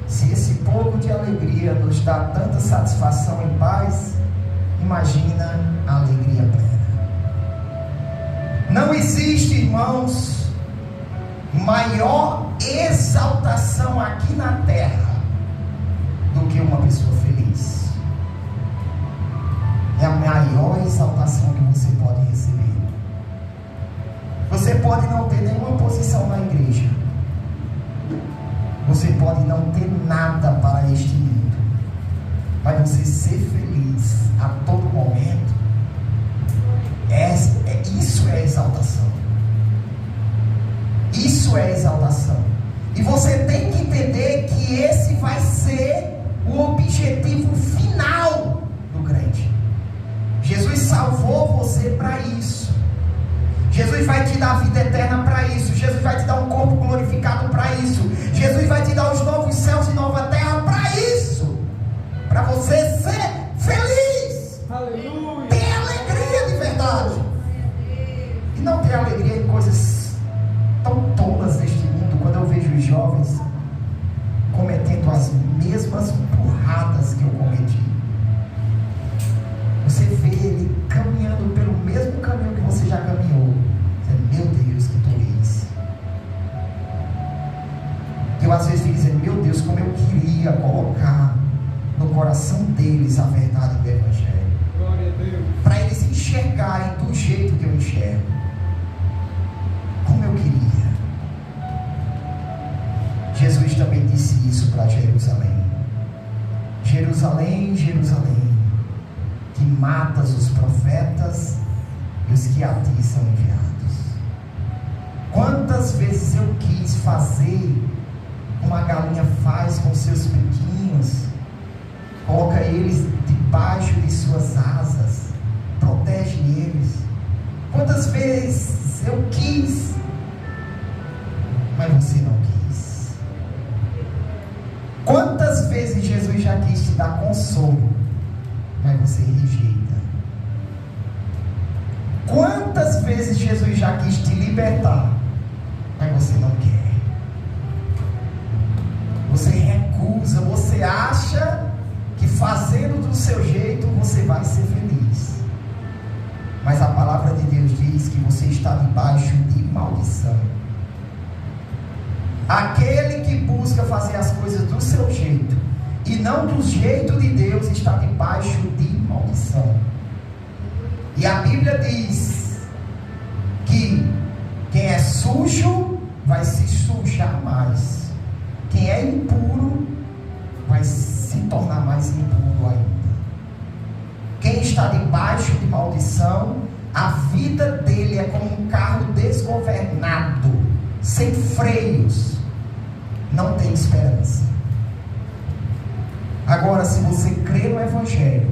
Se esse pouco de alegria nos dá tanta satisfação e paz, imagina a alegria plena. Não existe, irmãos, maior exaltação aqui na terra do que uma pessoa feliz. É a maior exaltação que você pode receber. Você pode não ter nenhuma posição na igreja. Você pode não ter nada para este mundo, mas você ser feliz a todo momento, isso é exaltação. Isso é exaltação. E você tem que entender que esse vai ser o objetivo final do crente. Jesus salvou você para isso. Jesus vai te dar a vida eterna para isso. Jesus vai te dar um corpo glorificado para isso. Jesus vai te dar os novos céus e nova terra para isso. Para você ser feliz. Aleluia. Ter alegria de verdade. E não ter alegria em coisas tão tolas deste mundo. Quando eu vejo os jovens cometendo as mesmas burradas que eu cometi. Você vê ele caminhando pelo mesmo caminho que você já caminhou. Meu Deus, que tolice. Eu às vezes fico dizendo, meu Deus, como eu queria colocar no coração deles a verdade do Evangelho. Glória a Deus. Para eles enxergarem do jeito que eu enxergo. Como eu queria. Jesus também disse isso para Jerusalém. Jerusalém, Jerusalém, que matas os profetas e os que a ti são enviados. Quantas vezes eu quis fazer como a galinha faz com seus piquinhos, coloca eles debaixo de suas asas, protege eles. Quantas vezes eu quis, mas você não quis. Quantas vezes Jesus já quis te dar consolo, mas você rejeita. Quantas vezes Jesus já quis te libertar, mas você não quer. Você recusa, você acha que fazendo do seu jeito você vai ser feliz. Mas a palavra de Deus diz que você está debaixo de maldição. Aquele que busca fazer as coisas do seu jeito e não do jeito de Deus está debaixo de maldição. E a Bíblia diz que quem é sujo vai se sujar mais. Quem é impuro vai se tornar mais impuro ainda. Quem está debaixo de maldição, a vida dele é como um carro desgovernado, sem freios. Não tem esperança. Agora, se você crê no Evangelho,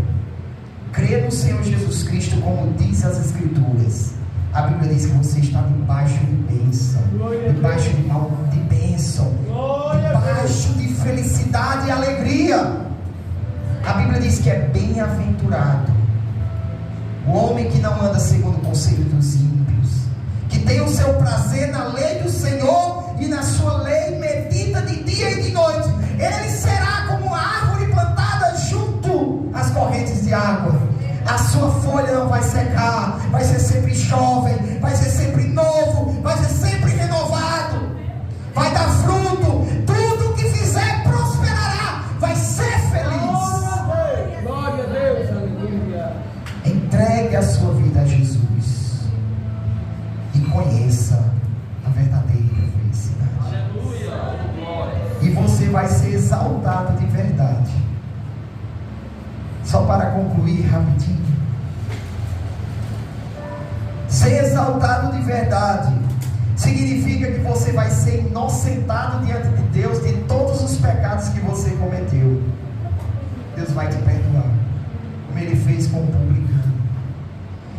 crê no Senhor Jesus Cristo, como diz as Escrituras, A Bíblia diz que você está debaixo de bênção, debaixo de bênção, debaixo de felicidade e alegria. A Bíblia diz que é bem-aventurado o homem que não anda segundo o conselho dos ímpios, que tem o seu prazer na lei do Senhor e na sua lei medita de dia e de noite. Ele será como árvore plantada junto às correntes de água. A sua folha não vai secar, vai ser sempre jovem, vai ser sempre novo, vai ser sempre renovado, vai dar fruto, tudo que fizer prosperará, vai ser feliz. Glória a Deus, aleluia. Entregue a sua vida a Jesus e conheça a verdadeira felicidade. E você vai ser exaltado de verdade. Só para concluir rapidinho, ser exaltado de verdade significa que você vai ser inocentado diante de Deus de todos os pecados que você cometeu. Deus vai te perdoar, como Ele fez com o publicano.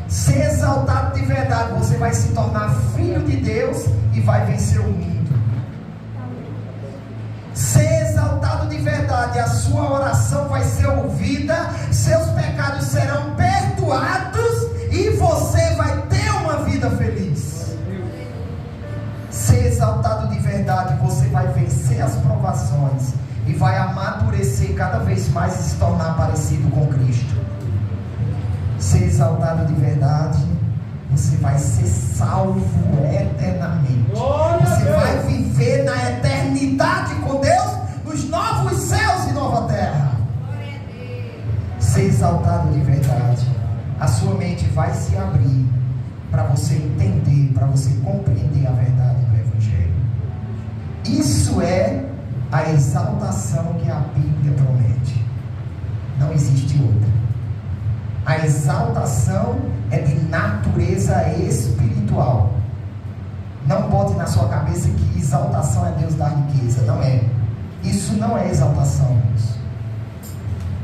Ser exaltado de verdade, você vai se tornar filho de Deus e vai vencer o mundo. Ser exaltado de verdade, a sua oração vai ser ouvida, seus pecados serão perdoados e você vai ter uma vida feliz. Ser exaltado de verdade, você vai vencer as provações e vai amadurecer cada vez mais e se tornar parecido com Cristo. Ser exaltado de verdade, você vai ser salvo eternamente. Você vai viver na eternidade com Deus, nos novos céus e nova terra. Ser exaltado de verdade, a sua mente vai se abrir para você entender, para você compreender a verdade do Evangelho. Isso é a exaltação que a Bíblia promete. Não existe outra. A exaltação é de natureza espiritual. Não bote na sua cabeça que exaltação é Deus da riqueza. Não é. Isso não é exaltação, irmãos.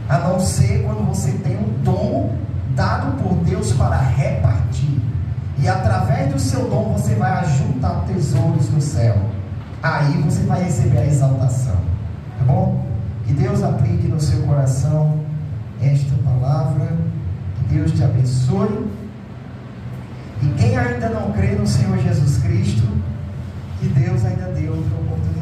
A não ser quando você tem um dom dado por Deus para repartir. E através do seu dom você vai ajuntar tesouros no céu. Aí você vai receber a exaltação. Tá bom? Que Deus aplique no seu coração esta palavra. Que Deus te abençoe. E quem ainda não crê no Senhor Jesus Cristo, que Deus ainda dê outra oportunidade.